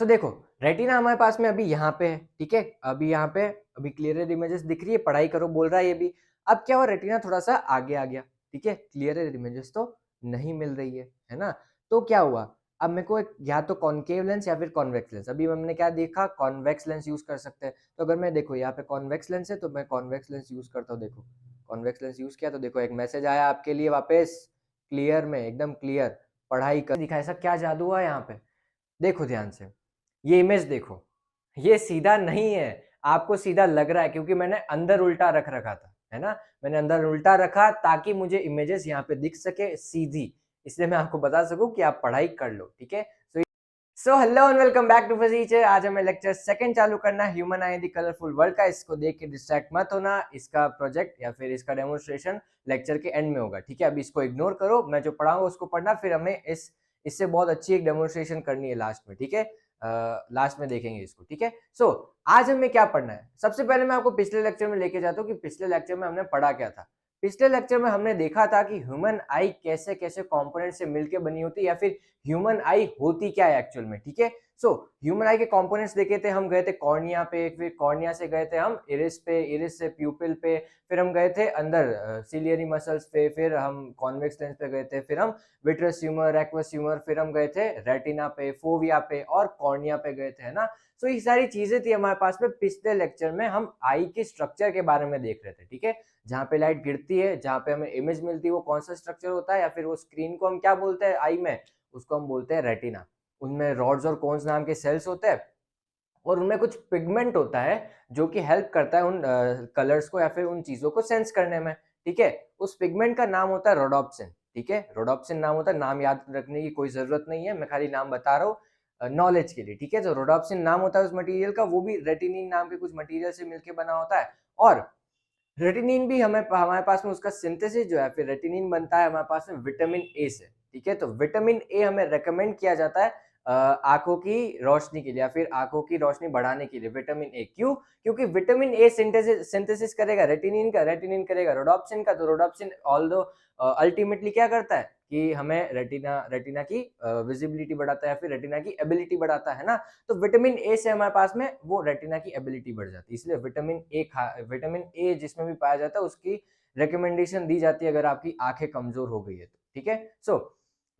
सो देखो, रेटिना हमारे पास में अभी यहाँ पे है, ठीक है? अभी यहाँ पे अभी क्लियर इमेजेस दिख रही है, पढ़ाई करो बोल रहा है ये भी। अब क्या हुआ, रेटिना थोड़ा-सा आगे आ गया, ठीक है? क्लियर इमेजेस तो नहीं मिल रही है ना? तो क्या हुआ, अब मेरे को एक या तो कॉनकेव लेंस या फिर कॉन्वेक्स लेंस, अभी हमने क्या देखा, कॉन्वेक्स लेंस यूज़ कर सकते हैं। तो अगर मैं देखो यहाँ पे कॉन्वेक्स लेंस है, तो मैं कॉन्वेक्स लेंस यूज़ करता हूँ, देखो। कॉन्वेक्स लेंस यूज़ किया तो देखो एक मैसेज आया आपके लिए वापस, क्लियर में, एकदम क्लियर, पढ़ाई कर दिखा। ऐसा क्या जादू हुआ यहाँ पे? देखो ध्यान से, ये इमेज देखो, ये सीधा नहीं है, आपको सीधा लग रहा है क्योंकि मैंने अंदर उल्टा रख रखा था, है ना? मैंने अंदर उल्टा रखा ताकि मुझे इमेजेस यहाँ पे दिख सके सीधी, इसलिए मैं आपको बता सकूँ कि आप पढ़ाई कर लो, ठीक है? So hello and welcome back to physics. आज हमें लेक्चर सेकंड चालू करना है, human eye the colourful world का। इसको देख के डिस्ट्रैक्ट मत होना, इसका प्रोजेक्ट या फिर इसका डेमोन्स्ट्रेशन लेक्चर के एंड में होगा, ठीक है? अभी इसको इग्नोर करो, मैं जो पढ़ाऊंगा उसको पढ़ना, फिर हमें इससे बहुत अच्छी एक डेमोन्स्ट्रेशन करनी है लास्ट में, ठीक है? लास्ट में देखेंगे इसको, ठीक है? सो आज हमें क्या पढ़ना है, सबसे पहले मैं आपको पिछले लेक्चर में लेके जाता हूँ कि पिछले लेक्चर में हमने पढ़ा क्या था। पिछले लेक्चर में हमने देखा था कि ह्यूमन आई कैसे कैसे कंपोनेंट से मिलकर बनी होती है, या फिर ह्यूमन आई होती क्या है एक्चुअल में, ठीक है? सो ह्यूमन आई के कंपोनेंट्स देखे थे, हम गए थे कॉर्निया पे, फिर कॉर्निया से गए थे हम इरिस पे, इरिस से प्यूपिल पे, फिर हम गए थे अंदर सिलियरी मसल्स पे, फिर हम कॉन्वेक्स लेंस पे गए थे, फिर हम विट्रस ह्यूमर, एक्वस ह्यूमर, फिर हम गए थे रेटिना पे, फोविया पे और कॉर्निया पे गए थे, है ना? सो ये सारी चीजें थी हमारे पास में। पिछले लेक्चर में हम आई के स्ट्रक्चर के बारे में देख रहे थे, ठीक है? जहाँ पे लाइट गिरती है, जहाँ पे हमें इमेज मिलती है, वो कौन सा स्ट्रक्चर होता है, या फिर वो स्क्रीन को हम क्या बोलते हैं आई में, उसको हम बोलते हैं रेटिना। उनमें रॉड्स और कोन्स नाम के सेल्स होते हैं और उनमें कुछ पिगमेंट होता है जो कि हेल्प करता है उन कलर्स को या फिर उन चीजों को सेंस करने में, ठीक है? उस पिगमेंट का नाम होता है रोडोप्सिन, ठीक है? रोडोप्सिन नाम होता है, नाम याद रखने की कोई जरूरत नहीं है, मैं खाली नाम बता रहा हूँ नॉलेज के लिए, ठीक है? जो रोडोप्सिन नाम होता है उस मटेरियल का, वो भी रेटिनिन नाम के कुछ मटेरियल से मिलकर बना होता है। और रेटिनिन भी हमारे पास में उसका सिंथेसिस जो है, फिर रेटिनिन बनता है हमारे पास में विटामिन ए से, ठीक है? तो विटामिन ए हमें रेकमेंड किया जाता है आंखों की रोशनी के लिए, या फिर आंखों की रोशनी बढ़ाने के लिए। विटामिन ए क्यों? क्योंकि विटामिन ए सिंथेसिस करेगा रेटिनिन का, रेटिनिन करेगा रोडोप्सिन का, तो रोडोप्सिन ऑल्दो अल्टीमेटली क्या करता है कि हमें रेटिना रेटिना की विजिबिलिटी बढ़ाता है, या फिर रेटिना की एबिलिटी बढ़ाता है ना? तो विटामिन ए से हमारे पास में वो रेटिना की एबिलिटी बढ़ जाती है, इसलिए विटामिन ए जिसमें भी पाया जाता है उसकी रिकमेंडेशन दी जाती है अगर आपकी आंखें कमजोर हो गई है तो, ठीक है? सो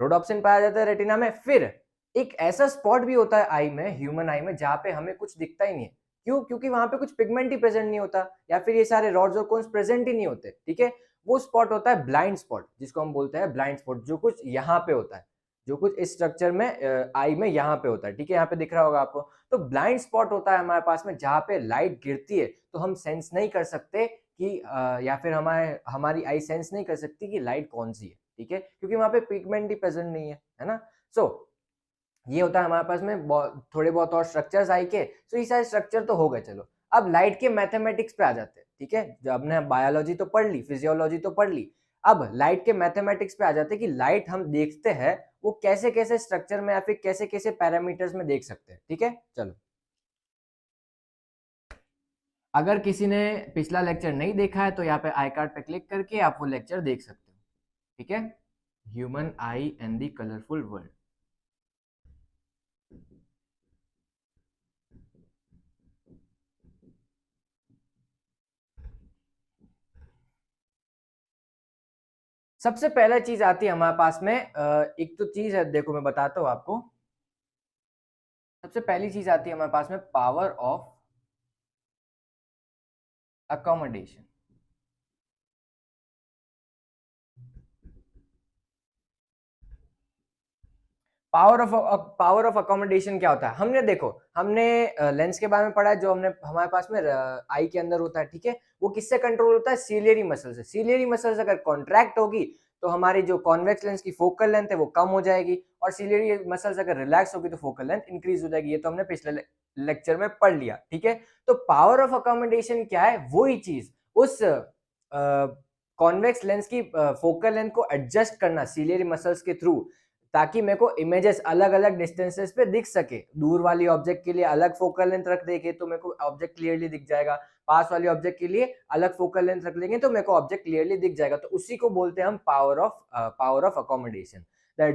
रोडोप्सिन पाया जाता है रेटिना में। फिर एक ऐसा स्पॉट भी होता है आई में, ह्यूमन आई में, जहाँ पे हमें कुछ दिखता ही नहीं है। क्यों? क्योंकि वहां पे कुछ पिगमेंट ही प्रेजेंट नहीं होता, या फिर ये सारे रॉड्स और कोन्स प्रेजेंट ही नहीं होते, ठीक है? वो स्पॉट होता है ब्लाइंड स्पॉट, जिसको हम बोलते हैं ब्लाइंड स्पॉट, जो कुछ यहाँ पे होता है, जो कुछ इस स्ट्रक्चर में आई में यहाँ पे होता है, ठीक है? यहाँ पे दिख रहा होगा आपको। तो ब्लाइंड स्पॉट होता है हमारे पास में, जहाँ पे लाइट गिरती है तो हम सेंस नहीं कर सकते कि या फिर हमारी आई सेंस नहीं कर सकती कि लाइट कौन सी है, ठीक है? क्योंकि वहां पे पिगमेंट ही प्रेजेंट नहीं है ना? सो ये होता है हमारे पास में थोड़े बहुत और स्ट्रक्चर्स आई के। सो ये सारे स्ट्रक्चर तो हो गए, चलो अब लाइट के मैथमेटिक्स पे आ जाते हैं, ठीक है? जब हमने बायोलॉजी तो पढ़ ली, फिजियोलॉजी तो पढ़ ली, अब लाइट के मैथमेटिक्स पे आ जाते हैं कि लाइट हम देखते हैं वो कैसे कैसे स्ट्रक्चर में या फिर कैसे कैसे पैरामीटर्स में देख सकते हैं, ठीक है? चलो, अगर किसी ने पिछला लेक्चर नहीं देखा है तो यहाँ पे आई कार्ड पे क्लिक करके आप वो लेक्चर देख सकते हो, ठीक है? Human I and the colourful world. सबसे पहला चीज आती है हमारे पास में एक तो चीज है, देखो मैं बताता हूँ आपको। सबसे पहली चीज आती है हमारे पास में power of accommodation. Power of accommodation क्या होता है? हमने देखो, हमने लेंस के बारे में पढ़ा है, जो हमने हमारे पास में आई के अंदर होता है, ठीक है? वो किससे कंट्रोल होता है? सीलियरी मसल से। सीलियरी मसल्स अगर कॉन्ट्रैक्ट होगी तो हमारी जो कॉन्वेक्स लेंस की फोकल लेंथ है वो कम हो जाएगी, और सीलियरी मसल्स अगर रिलैक्स होगी तो फोकल लेंथ इंक्रीज हो जाएगी। ये तो हमने पिछले लेक्चर में पढ़ लिया, ठीक है? तो पावर ऑफ अकोमोडेशन क्या है? वही चीज, उस कॉन्वेक्स लेंस की फोकल लेंथ को एडजस्ट करना सीलियरी मसल्स के थ्रू, ताकि मेरे को इमेजेस अलग अलग डिस्टेंसेस पे दिख सके। दूर वाली ऑब्जेक्ट के लिए अलग फोकल लेंथ रख देंगे तो मेरे को ऑब्जेक्ट क्लियरली दिख जाएगा, पास वाली ऑब्जेक्ट के लिए अलग फोकल लेंथ रख लेंगे तो मेरे को ऑब्जेक्ट क्लियरली दिख जाएगा। तो उसी को बोलते हैं हम power of accommodation. the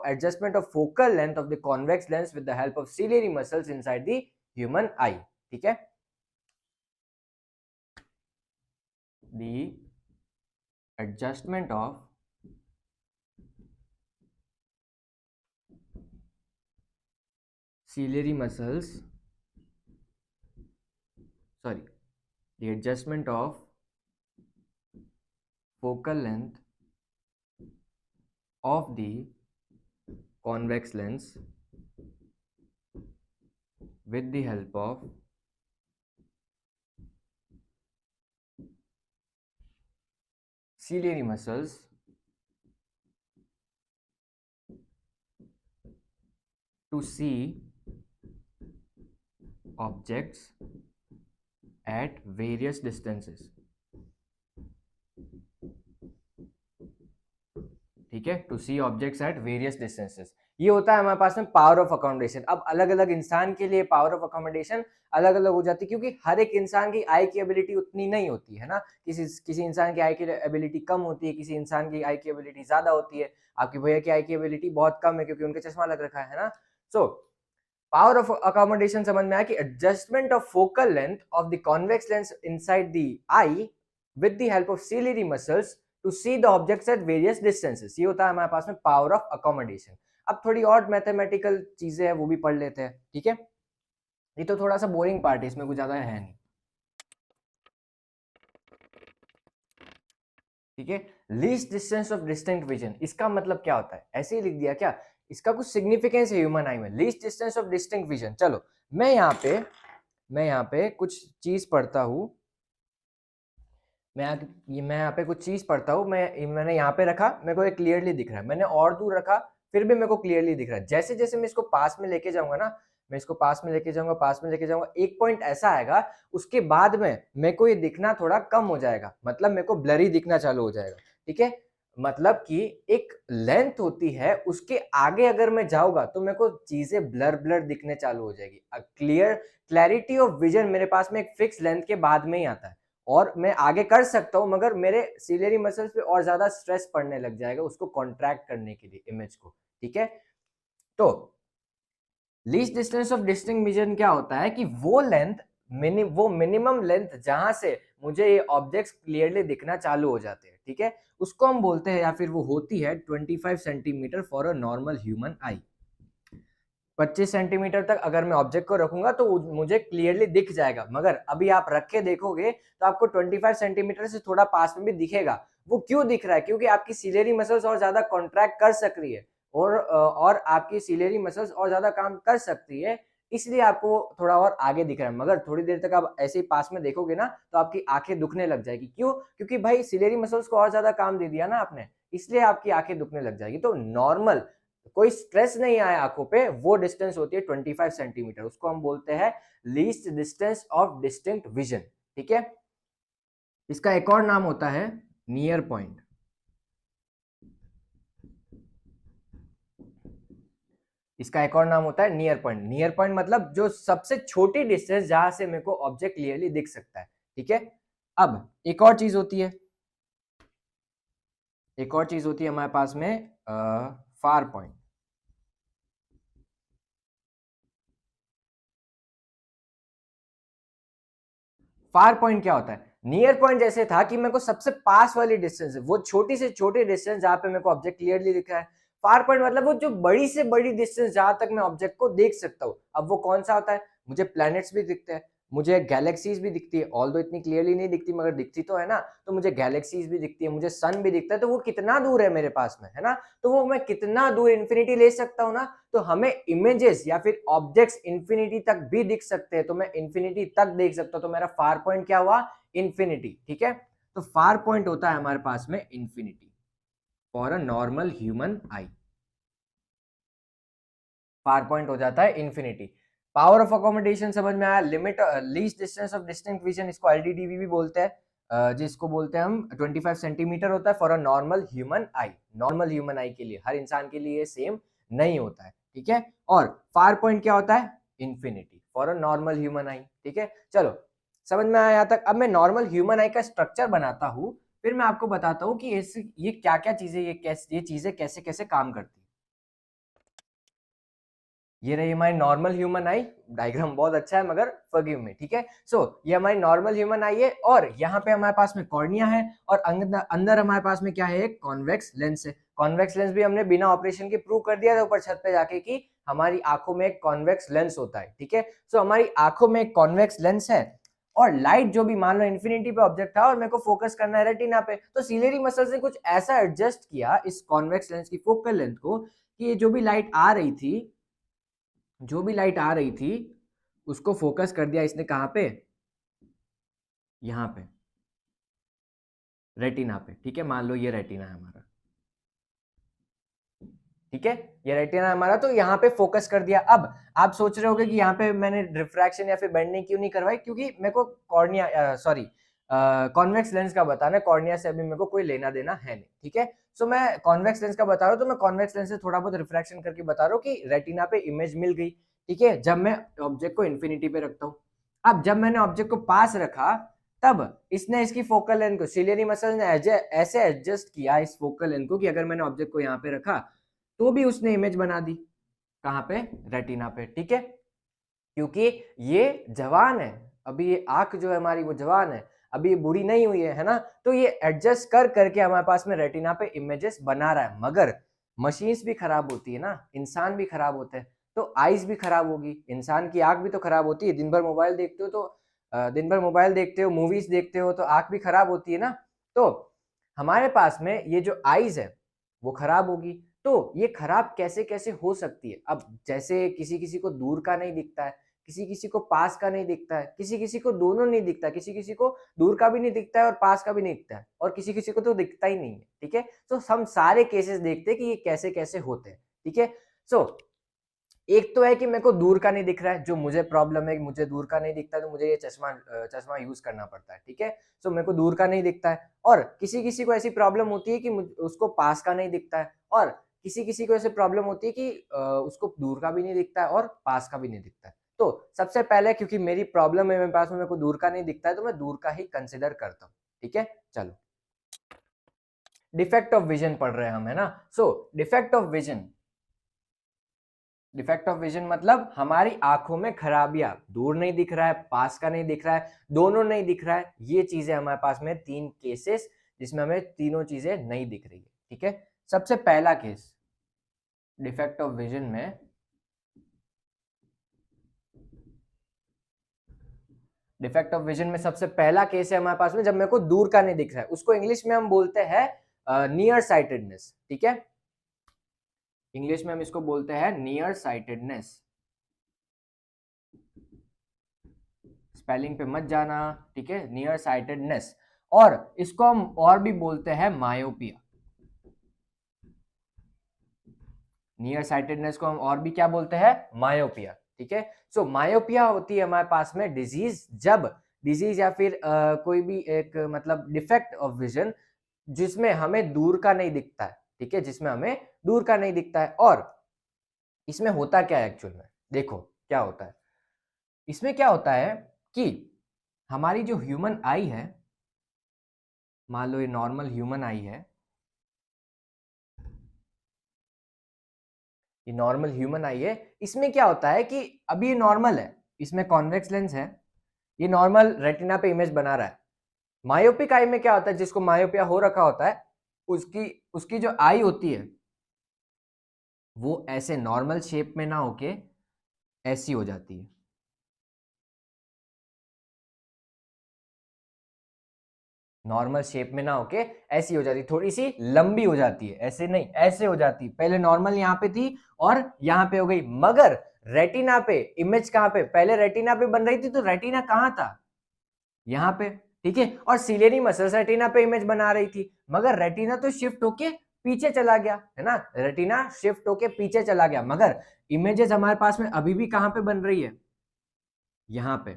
adjustment of focal length of the convex lens with the help of ciliary muscles inside the human eye. ठीक है, the adjustment of ciliary muscles, the adjustment of focal length of the convex lens with the help of ciliary muscles to see objects at various distances. ठीक है, to see objects at various distances. ये होता है हमारे पास में power of accommodation. अब अलग अलग इंसान के लिए पावर ऑफ अकोमोडेशन अलग अलग हो जाती है, क्योंकि हर एक इंसान की आई की एबिलिटी उतनी नहीं होती है ना। किसी इंसान की आई की एबिलिटी कम होती है, किसी इंसान की आई की एबिलिटी ज्यादा होती है। आपके भैया की आई की एबिलिटी बहुत कम है क्योंकि उनके चश्मा लग रखा है ना। सो पावर ऑफ अकोमोडेशन समझ में आया कि adjustment of focal length of the convex lens inside the eye with the help of ciliary muscles to see the objects at various distances. ये होता है हमारे पास में पावर ऑफ अकोमोडेशन। अब थोड़ी और मैथमेटिकल चीजें हैं वो भी पढ़ लेते हैं, ठीक है। ये तो थोड़ा सा बोरिंग पार्ट है, इसमें कुछ ज्यादा है नहीं, ठीक है। Least distance of distinct vision, इसका मतलब क्या होता है? ऐसे ही लिख दिया क्या? इसका कुछ सिग्निफिकेंस है ह्यूमन आई में। Least distance of distinct vision, चलो मैं यहाँ पे कुछ चीज पढ़ता हूँ। मैं यहाँ पे कुछ चीज पढ़ता हूँ। मैंने यहाँ पे रखा, मेरे को ये क्लियरली दिख रहा है। मैंने और दूर रखा, फिर भी मेरे को क्लियरली दिख रहा है। जैसे जैसे मैं इसको पास में लेके जाऊंगा ना, मैं इसको पास में लेके जाऊंगा, एक पॉइंट ऐसा आएगा, उसके बाद में मेरे को ये दिखना थोड़ा कम हो जाएगा, मतलब मेरे को ब्लरी दिखना चालू हो जाएगा, ठीक है। मतलब कि एक लेंथ होती है, उसके आगे अगर मैं जाऊंगा तो मेरे को चीजें ब्लर ब्लर दिखने चालू हो जाएगी। क्लैरिटी ऑफ विजन मेरे पास में एक फिक्स लेंथ के बाद में ही आता है, और मैं आगे कर सकता हूं, मगर मेरे सिलियरी मसल्स पे और ज्यादा स्ट्रेस पड़ने लग जाएगा उसको कॉन्ट्रैक्ट करने के लिए, इमेज को, ठीक है। तो least distance of distinct vision क्या होता है कि वो लेंथ, वो मिनिमम लेंथ जहां से मुझे ये ऑब्जेक्ट्स क्लियरली दिखना चालू हो जाते हैं, ठीक है, उसको हम बोलते हैं, या फिर वो होती है 25 centimetre for a normal human I. 25 centimetre तक अगर मैं ऑब्जेक्ट को रखूंगा तो मुझे क्लियरली दिख जाएगा, मगर अभी आप रख के देखोगे तो आपको 25 सेंटीमीटर से थोड़ा पास में भी दिखेगा। वो क्यों दिख रहा है? क्योंकि आपकी सिलियरी मसल्स और ज्यादा कॉन्ट्रैक्ट कर सक रही है, और आपकी सिलियरी मसल्स और ज्यादा काम कर सकती है, इसलिए आपको थोड़ा और आगे दिख रहा है। मगर थोड़ी देर तक आप ऐसे ही पास में देखोगे ना तो आपकी आंखें दुखने लग जाएगी। क्यों? क्योंकि भाई सिलियरी मसल्स को और ज्यादा काम दे दिया ना आपने, इसलिए आपकी आंखें दुखने लग जाएगी। तो नॉर्मल, कोई स्ट्रेस नहीं आया आंखों पे, वो डिस्टेंस होती है 25 सेंटीमीटर, उसको हम बोलते हैं least distance of distinct vision, ठीक है। इसका एक और नाम होता है नियर पॉइंट। इसका एक और नाम होता है नियर पॉइंट। नियर पॉइंट मतलब जो सबसे छोटी डिस्टेंस जहां से मेरे को ऑब्जेक्ट क्लियरली दिख सकता है, ठीक है। अब एक और चीज होती है, हमारे पास में फार पॉइंट। फार पॉइंट क्या होता है? नियर पॉइंट जैसे था कि मेरे को सबसे पास वाली डिस्टेंस है, वो छोटी से छोटी डिस्टेंस जहां पे मेरे को ऑब्जेक्ट क्लियरली दिख रहा है। फार पॉइंट मतलब वो जो बड़ी से बड़ी डिस्टेंस जहां तक मैं ऑब्जेक्ट को देख सकता हूँ। अब वो कौन सा होता है? मुझे प्लैनेट्स भी दिखते हैं, मुझे गैलेक्सीज भी दिखती है, ऑल्दो इतनी क्लियरली नहीं दिखती मगर दिखती तो है ना। तो मुझे गैलेक्सीज भी दिखती है, मुझे सन भी दिखता है। तो वो कितना दूर है मेरे पास में, है ना। तो वो मैं कितना दूर इन्फिनिटी ले सकता हूँ ना। तो हमें इमेजेस या फिर ऑब्जेक्ट्स इन्फिनिटी तक भी दिख सकते हैं, तो मैं इन्फिनिटी तक देख सकता हूँ। तो मेरा फार पॉइंट क्या हुआ? इन्फिनिटी, ठीक है। तो फार पॉइंट होता है हमारे पास में infinity for a normal human I. Far point हो जाता है इन्फिनिटी। पावर ऑफ अकोमोडेशन समझ में आया। Limit least distance of distinct vision, इसको एलडीडीवी भी बोलते हैं, जिसको बोलते हैं हम 25 सेंटीमीटर होता है for a normal human I. Normal human आई के लिए, हर इंसान के लिए सेम नहीं होता है, ठीक है। और फार पॉइंट क्या होता है? Infinity for a normal human आई, ठीक है। चलो समझ में आया यहाँ तक। अब मैं नॉर्मल ह्यूमन आई का स्ट्रक्चर बनाता हूँ, फिर मैं आपको बताता हूँ कि ये क्या क्या चीजें, ये चीजें कैसे कैसे काम करती है। ये रही हमारी नॉर्मल ह्यूमन आई, डायग्राम बहुत अच्छा है मगर फॉरगिव मी, ठीक है। सो ये हमारी नॉर्मल ह्यूमन आई है और यहाँ पे हमारे पास में कॉर्निया है और अंदर हमारे पास में क्या है, एक कॉन्वेक्स लेंस है। कॉन्वेक्स लेंस भी हमने बिना ऑपरेशन के प्रूव कर दिया था ऊपर छत पे जाके कि हमारी आंखों में एक कॉन्वेक्स लेंस होता है, ठीक है। सो हमारी आंखों में एक कॉन्वेक्स लेंस है और लाइट जो भी, मान लो इन्फिनिटी पे ऑब्जेक्ट था और मेरे को फोकस करना है रेटिना पे, तो सिलेरी मसल्स ने कुछ ऐसा एडजस्ट किया इस कॉन्वेक्स लेंस की फोकल लेंथ को कि ये जो भी लाइट आ रही थी उसको फोकस कर दिया इसने, कहां पे, यहां पे, रेटिना पे, ठीक है। मान लो ये रेटिना है हमारा, ठीक है, ये रेटिना हमारा, तो यहाँ पे फोकस कर दिया। अब आप सोच रहे होगे कि यहाँ पे मैंने रिफ्रैक्शन या फिर बेंडिंग क्यों नहीं करवाई, क्योंकि मेरे को कॉर्निया सॉरी कॉन्वेक्स लेंस का बताना है, कॉर्निया से अभी मेरे को कोई लेना देना है नहीं, ठीक है। सो मैं कॉन्वेक्स लेंस का बता रहा हूँ, तो मैं कॉन्वेक्स लेंस से थोड़ा बहुत रिफ्रैक्शन करके बता रहा हूँ कि रेटिना पे इमेज मिल गई, ठीक है, जब मैं ऑब्जेक्ट को इन्फिनिटी पे रखता हूँ। अब जब मैंने ऑब्जेक्ट को पास रखा तब इसने इसकी फोकल लेंथ को, सिलियरी मसल ने ऐसे एडजस्ट किया इस फोकल लेंथ को कि अगर मैंने ऑब्जेक्ट को यहाँ पे रखा तो भी उसने इमेज बना दी, कहां पे, रेटिना पे, ठीक है। क्योंकि ये जवान है, अभी ये आंख जो है हमारी वो जवान है, अभी ये बूढ़ी नहीं हुई है ना, तो ये एडजस्ट कर करके हमारे पास में रेटिना पे इमेजेस बना रहा है। मगर मशीन्स भी खराब होती है ना, इंसान भी खराब होते हैं, तो आईज भी खराब होगी, इंसान की आंख भी तो खराब होती है, दिन भर मोबाइल देखते हो तो दिन भर मोबाइल देखते हो, मूवीज देखते हो, तो आंख भी खराब होती है ना। तो हमारे पास में ये जो आईज है वो खराब होगी। तो ये खराब कैसे कैसे हो सकती है, अब जैसे किसी किसी को दूर का नहीं दिखता है, किसी किसी को पास का नहीं दिखता है, किसी किसी को दोनों नहीं दिखता, किसी किसी को दूर का भी नहीं दिखता है और पास का भी नहीं दिखता है, और किसी किसी को तो दिखता ही नहीं है, ठीक है। तो हम सारे केसेस देखते हैं कि ये कैसे कैसे होते हैं, ठीक है। सो एक तो है कि मेरे को दूर का नहीं दिख रहा है, जो मुझे प्रॉब्लम है, मुझे दूर का नहीं दिखता, तो मुझे ये चश्मा यूज करना पड़ता है, ठीक है। सो मेरे को दूर का नहीं दिखता है, और किसी किसी को ऐसी प्रॉब्लम होती है कि उसको पास का नहीं दिखता है, और किसी किसी को ऐसे प्रॉब्लम होती है कि उसको दूर का भी नहीं दिखता है और पास का भी नहीं दिखता है। तो सबसे पहले, क्योंकि मेरी प्रॉब्लम है, मेरे पास में मेरे को दूर का नहीं दिखता है, तो मैं दूर का ही कंसिडर करता हूँ, ठीक है। चलो, डिफेक्ट ऑफ विजन पढ़ रहे हैं हम, है ना। So defect of vision, defect of vision मतलब हमारी आंखों में खराबियां, दूर नहीं दिख रहा है, पास का नहीं दिख रहा है, दोनों नहीं दिख रहा है, ये चीजें हमारे पास में 3 केसेस जिसमें हमें तीनों चीजें नहीं दिख रही है, ठीक है। सबसे पहला केस डिफेक्ट ऑफ विजन में, डिफेक्ट ऑफ विजन में सबसे पहला केस है हमारे पास में जब मेरे को दूर का नहीं दिख रहा है, उसको इंग्लिश में हम बोलते हैं नियर साइटेडनेस, ठीक है। इंग्लिश में हम इसको बोलते हैं नियर साइटेडनेस, स्पेलिंग पे मत जाना, ठीक है, नियर साइटेडनेस। और इसको हम और भी बोलते हैं मायोपिया, नियर साइटेडनेस को हम और भी क्या बोलते हैं, मायोपिया, ठीक है। सो मायोपिया होती है हमारे पास में डिजीज, जब डिजीज या फिर कोई भी एक मतलब डिफेक्ट ऑफ विजन जिसमें हमें दूर का नहीं दिखता है, ठीक है, जिसमें हमें दूर का नहीं दिखता है। और इसमें होता क्या है एक्चुअल में, देखो क्या होता है, इसमें क्या होता है कि हमारी जो ह्यूमन आई है, मान लो ये नॉर्मल ह्यूमन आई है, ये नॉर्मल ह्यूमन आई है, इसमें क्या होता है कि अभी ये नॉर्मल है, इसमें कॉन्वेक्स लेंस है, ये नॉर्मल रेटिना पे इमेज बना रहा है। मायोपिक आई में क्या होता है, जिसको मायोपिया हो रखा होता है, उसकी उसकी जो आई होती है वो ऐसे नॉर्मल शेप में ना होके ऐसी हो जाती है, नॉर्मल शेप में ना होके ऐसी हो जाती है, थोड़ी सी लंबी हो जाती है, ऐसे नहीं, ऐसे हो जाती है। पहले नॉर्मल यहाँ पे थी और यहाँ पे हो गई, मगर रेटिना पे इमेज कहाँ पे, पहले रेटिना पे बन रही थी, तो रेटिना कहाँ था, यहाँ पे, ठीक है। और सिलियरी मसल्स रेटिना पे इमेज बना रही थी, मगर रेटिना तो शिफ्ट होके पीछे चला गया, है ना, रेटिना शिफ्ट होके पीछे चला गया, मगर इमेजेस हमारे पास में अभी भी कहाँ पे बन रही है, यहाँ पे,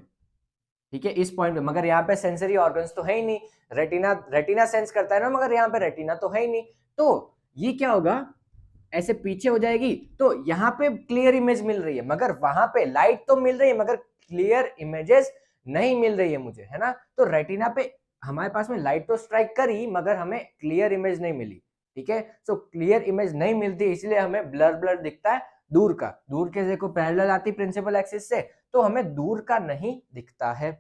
ठीक है, इस पॉइंट पे। मगर यहाँ पे सेंसरी ऑर्गन्स तो है ही नहीं, रेटिना रेटिना सेंस करता है ना, मगर यहाँ पे रेटिना तो है ही नहीं, तो ये क्या होगा, ऐसे पीछे हो जाएगी, तो यहाँ पे क्लियर इमेज मिल रही है, मगर वहां पे लाइट तो मिल रही है, मगर क्लियर इमेजेस नहीं मिल रही है मुझे, है ना। तो रेटिना पे हमारे पास में लाइट तो स्ट्राइक करी मगर हमें क्लियर इमेज नहीं मिली, ठीक है। सो क्लियर इमेज नहीं मिलती इसलिए हमें ब्लर ब्लर दिखता है दूर का, दूर के देखो पैरेलल आती प्रिंसिपल एक्सिस से, तो हमें दूर का नहीं दिखता है।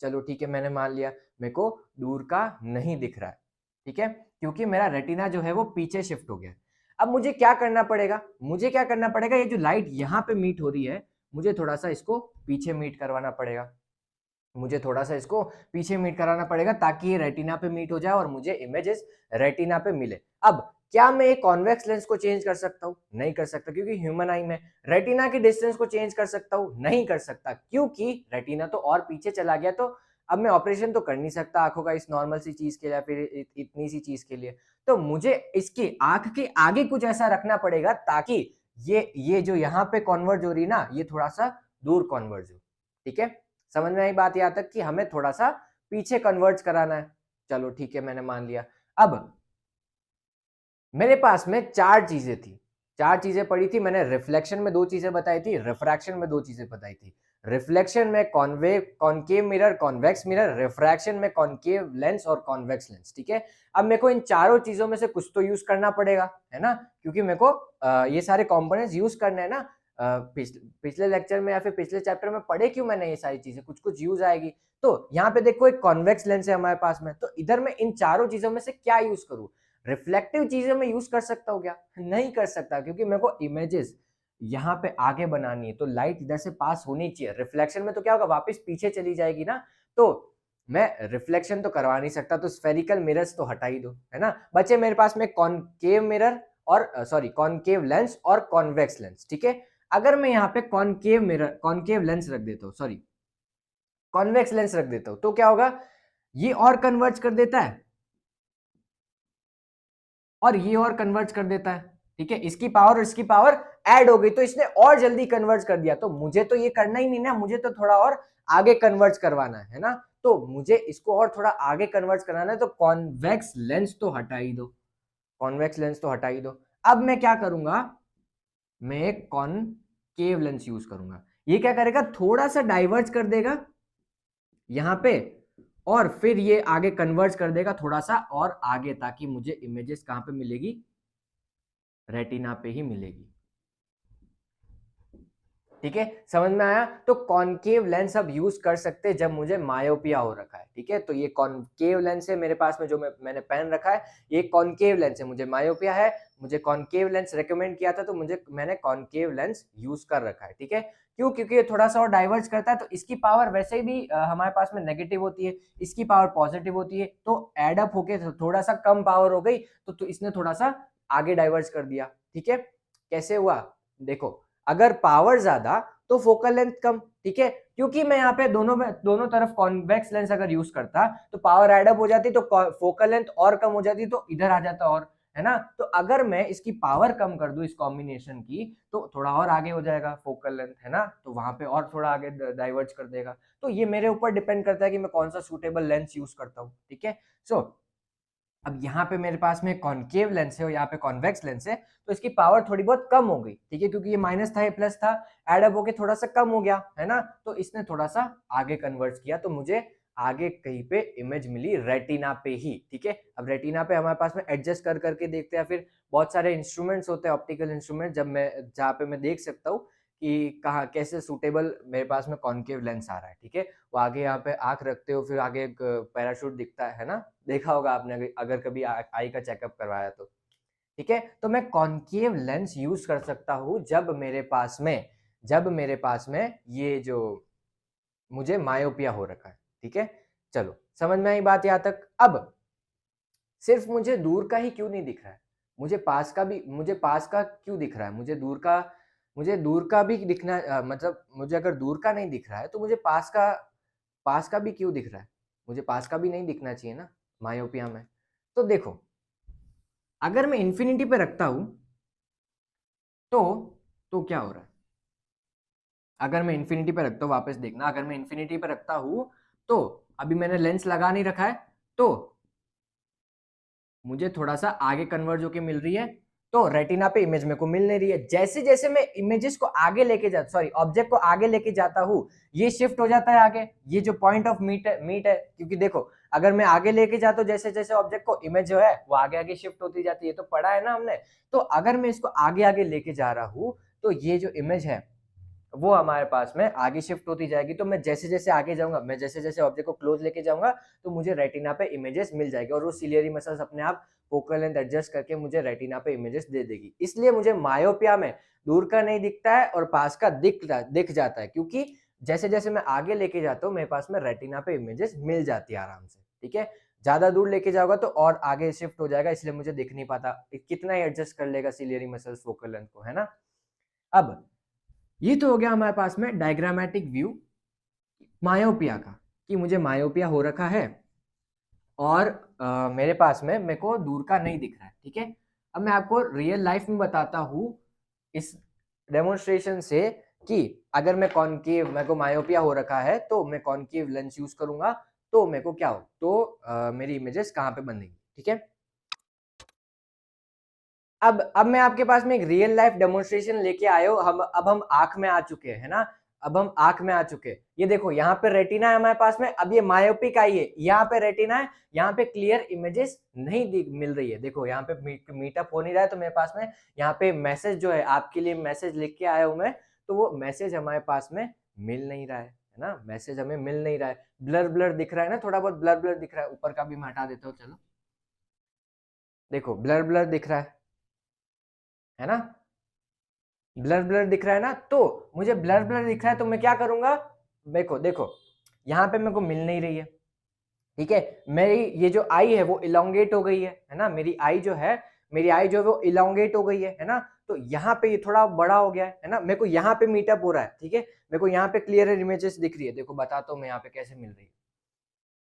चलो ठीक है, मैंने मान लिया मेरे को दूर का नहीं दिख रहा है, ठीक है, क्योंकि मेरा रेटिना जो है वो पीछे शिफ्ट हो गया। अब मुझे क्या करना पड़ेगा, मुझे क्या करना पड़ेगा, ये जो लाइट यहाँ पे मीट हो रही है मुझे थोड़ा सा इसको पीछे मीट करवाना पड़ेगा, मुझे थोड़ा सा इसको पीछे मीट कराना पड़ेगा ताकि ये रेटिना पे मीट हो जाए और मुझे इमेजेस रेटिना पे मिले। अब क्या मैं एक कॉन्वेक्स लेंस को चेंज कर सकता हूँ? नहीं कर सकता, क्योंकि ह्यूमन आई में रेटिना की डिस्टेंस को चेंज कर सकता हूँ? नहीं कर सकता, क्योंकि रेटिना तो और पीछे चला गया। तो अब मैं ऑपरेशन तो कर नहीं सकता आंखों का इस नॉर्मल सी चीज के लिए या फिर इतनी सी चीज के लिए, तो मुझे इसकी आंख के आगे कुछ ऐसा रखना पड़ेगा ताकि ये जो यहाँ पे कॉन्वर्ज हो रही है ना, ये थोड़ा सा दूर कॉन्वर्ज हो, ठीक है। समझ में आई बात यहाँ तक कि हमें थोड़ा सा पीछे कन्वर्ज कराना है। चलो ठीक है, मैंने मान लिया। अब मेरे पास में चार चीजें थी, चार चीजें पड़ी थी। मैंने रिफ्लेक्शन में दो चीजें बताई थी, रिफ्रैक्शन में दो चीजें बताई थी। रिफ्लेक्शन में concave mirror, convex mirror, refraction में कॉनकेव लेंस और कॉन्वेक्स लेंस, ठीक है। अब मेरे को इन चारों चीजों में से कुछ तो यूज करना पड़ेगा, है ना, क्योंकि मेरे को ये सारे कंपोनेंट्स यूज करने हैं ना। पिछले लेक्चर में या फिर पिछले चैप्टर में पढ़े क्यों मैंने ये सारी चीजें, कुछ कुछ यूज आएगी। तो यहाँ पे देखो एक कॉन्वेक्स लेंस है हमारे पास में, तो इधर मैं इन चारों चीजों में से क्या यूज करूँ? रिफ्लेक्टिव चीजें मैं यूज कर सकता हूँ क्या? नहीं कर सकता, क्योंकि मेरे को इमेजेस यहाँ पे आगे बनानी है, तो लाइट इधर से पास होनी चाहिए। रिफ्लेक्शन में तो क्या होगा, वापस पीछे चली जाएगी ना, तो मैं रिफ्लेक्शन तो करवा नहीं सकता, तो स्फेरिकल मिरर्स तो हटा ही दो, है ना। बचे मेरे पास में कॉनकेव मिरर और सॉरी कॉनकेव लेंस और कॉन्वेक्स लेंस, ठीक है। अगर मैं यहाँ पे कॉनकेव मिरर, कॉनकेव लेंस रख देता हूँ, सॉरी कॉन्वेक्स लेंस रख देता हूँ, तो क्या होगा, ये और कन्वर्ज कर देता है और ये और कन्वर्ज कर देता है, ठीक है। इसकी पावर और इसकी पावर ऐड हो गई, तो इसने और जल्दी कन्वर्ज कर दिया। तो मुझे तो ये करना ही नहीं ना, मुझे तो थोड़ा और आगे कन्वर्ज करवाना है ना, तो मुझे इसको और थोड़ा आगे कन्वर्ज कराना है, तो कॉन्वेक्स लेंस तो हटा ही दो, कॉन्वेक्स लेंस तो हटा ही दो। अब मैं क्या करूंगा, मैं एक कॉनकेव लेंस यूज करूंगा। ये क्या करेगा, थोड़ा सा डाइवर्ज कर देगा यहां पे और फिर ये आगे कन्वर्ज कर देगा थोड़ा सा और आगे, ताकि मुझे इमेजेस कहां पे मिलेगी, रेटिना पे ही मिलेगी, ठीक है। समझ में आया? तो कॉनकेव लेंस अब यूज कर सकते हैं जब मुझे मायोपिया हो रखा है, ठीक है। तो ये कॉनकेव लेंस है मेरे पास में, जो मैंने पहन रखा है, ये कॉनकेव लेंस है। मुझे मायोपिया है, मुझे कॉनकेव लेंस रेकमेंड किया था, तो मैंने कॉनकेव लेंस यूज कर रखा है, ठीक है। क्यों? क्योंकि ये थोड़ा सा और डाइवर्ज करता है, तो इसकी पावर वैसे भी हमारे पास में नेगेटिव होती है, इसकी पावर पॉजिटिव होती है, तो एड अप होके थोड़ा सा कम पावर हो गई, तो इसने थोड़ा सा आगे डाइवर्ज कर दिया, ठीक है। कैसे हुआ देखो, अगर पावर ज्यादा तो फोकल लेंथ कम, ठीक है, क्योंकि मैं यहाँ पे दोनों तरफ कॉन्वेक्स लेंस अगर यूज करता तो पावर एड अप हो जाती, तो फोकल लेंथ और कम हो जाती, तो इधर आ जाता और, है ना। तो अगर मैं इसकी पावर कम कर दूं इस कॉम्बिनेशन की, तो थोड़ा और आगे हो जाएगा फोकल लेंथ, है ना, तो वहां पे और थोड़ा आगे डाइवर्ज कर देगा। तो ये मेरे ऊपर डिपेंड करता है कि मैं कौन सा सूटेबल लेंस यूज करता हूँ, ठीक है। सो अब यहाँ पे मेरे पास में कॉनकेव लेंस है और यहाँ पे कॉन्वेक्स लेंस है, तो इसकी पावर थोड़ी बहुत कम हो गई, ठीक है, क्योंकि ये माइनस था ये प्लस था, एड अप होके थोड़ा सा कम हो गया, है ना, तो इसने थोड़ा सा आगे कन्वर्ट किया, तो मुझे आगे कहीं पे इमेज मिली रेटिना पे ही, ठीक है। अब रेटिना पे हमारे पास में एडजस्ट कर करके देखते हैं, फिर बहुत सारे इंस्ट्रूमेंट्स होते हैं, ऑप्टिकल इंस्ट्रूमेंट, जहाँ पे मैं देख सकता हूँ कि कहाँ कैसे सूटेबल मेरे पास में कॉनकेव लेंस आ रहा है, ठीक है। वो आगे यहाँ पे आंख रखते हो, फिर आगे एक पैराशूट दिखता है ना, देखा होगा आपने अगर कभी आई का चेकअप करवाया तो, ठीक है। तो मैं कॉनकेव लेंस यूज कर सकता हूँ जब मेरे पास में ये जो मुझे मायोपिया हो रखा है, ठीक है। चलो समझ में आई बात यहाँ तक। अब सिर्फ मुझे दूर का ही क्यों नहीं दिख रहा है, मुझे पास का क्यों दिख रहा है, मुझे दूर का भी दिखना, मतलब मुझे अगर दूर का नहीं दिख रहा है तो मुझे पास का भी क्यों दिख रहा है, मुझे पास का भी नहीं दिखना चाहिए ना मायोपिया में। तो देखो, अगर मैं इंफिनिटी पे रखता हूं तो क्या हो रहा है, अगर मैं इंफिनिटी पे रखता हूं, वापस देखना, अगर मैं इंफिनिटी पे रखता हूं तो अभी मैंने लेंस लगा नहीं रखा है, तो मुझे थोड़ा सा आगे कन्वर्ज होके मिल रही है, तो रेटिना पे इमेज मेरे को मिल नहीं रही है। जैसे जैसे मैं इमेजेस को आगे लेके जाता, सॉरी ऑब्जेक्ट को आगे लेके जाता हूँ, ये शिफ्ट हो जाता है आगे, ये जो पॉइंट ऑफ मीट है, क्योंकि देखो अगर मैं आगे लेके जाता हूँ जैसे जैसे ऑब्जेक्ट को, इमेज जो है वो आगे आगे शिफ्ट होती जाती है, तो पढ़ा है ना हमने। तो अगर मैं इसको आगे आगे लेके जा रहा हूँ तो ये जो इमेज है वो हमारे पास में आगे शिफ्ट होती जाएगी। तो मैं जैसे जैसे आगे जाऊंगा, मैं जैसे जैसे ऑब्जेक्ट को क्लोज लेके जाऊंगा तो मुझे रेटिना पे इमेजेस मिल जाएगी, और वो सिलियरी मसल्स अपने आप फोकल लेंथ एडजस्ट करके मुझे रेटिना पे इमेजेस दे देगी। इसलिए मुझे मायोपिया में दूर का नहीं दिखता है और पास का दिख जाता है, क्योंकि जैसे जैसे मैं आगे लेके जाता हूँ मेरे पास में रेटिना पे इमेजेस मिल जाती है आराम से। ठीक है, ज्यादा दूर लेके जाओगा तो और आगे शिफ्ट हो जाएगा, इसलिए मुझे दिख नहीं पाता, कितना ही एडजस्ट कर लेगा सिलियरी मसल्स फोकल लेंथ को, है ना। अब ये तो हो गया हमारे पास में डायग्रामेटिक व्यू मायोपिया का, कि मुझे मायोपिया हो रखा है और मेरे पास में मेरे को दूर का नहीं दिख रहा है। ठीक है, अब मैं आपको रियल लाइफ में बताता हूँ इस डेमोन्स्ट्रेशन से कि अगर मैं कॉनकेव, मेरे को मायोपिया हो रखा है तो मैं कॉनकेव लेंस यूज करूंगा तो मेरे को क्या हो, तो मेरी इमेजेस कहाँ पे बनेंगी। ठीक है, अब मैं आपके पास में एक रियल लाइफ डेमोन्स्ट्रेशन लेके आए हो। अब हम आंख में आ चुके हैं, है ना। अब हम आंख में आ चुके हैं, ये देखो यहाँ पे रेटिना है हमारे पास में। अब ये मायोपिक आई है, यहाँ पे रेटिना है, यहाँ पे क्लियर इमेजेस नहीं मिल रही है। देखो यहाँ पे मीटअप हो नहीं रहा है, तो मेरे पास में यहाँ पे मैसेज जो है, आपके लिए मैसेज लिख के आया हूं मैं, तो वो मैसेज हमारे पास में मिल नहीं रहा है ना। मैसेज हमें मिल नहीं रहा है, ब्लर ब्लर दिख रहा है ना, थोड़ा बहुत ब्लर ब्लर दिख रहा है। ऊपर का भी मैं हटा देता हूँ, चलो देखो ब्लर ब्लर दिख रहा है ना, ब्लर ब्लर दिख रहा है ना। तो मुझे ब्लर ब्लर दिख रहा है तो मैं क्या करूंगा, देखो देखो यहाँ पे मेरे को मिल नहीं रही है। ठीक है, मेरी ये जो आई है वो इलोंगेट हो गई है ना। मेरी आई जो है, मेरी आई जो है वो इलोंगेट हो गई है ना। तो यहाँ पे ये थोड़ा बड़ा हो गया है ना। मेरे को यहाँ पे मीटअप हो रहा है, ठीक है, मेरे को यहाँ पे क्लियर इमेजेस दिख रही है। देखो बताता हूँ मैं यहाँ पे कैसे मिल रही है।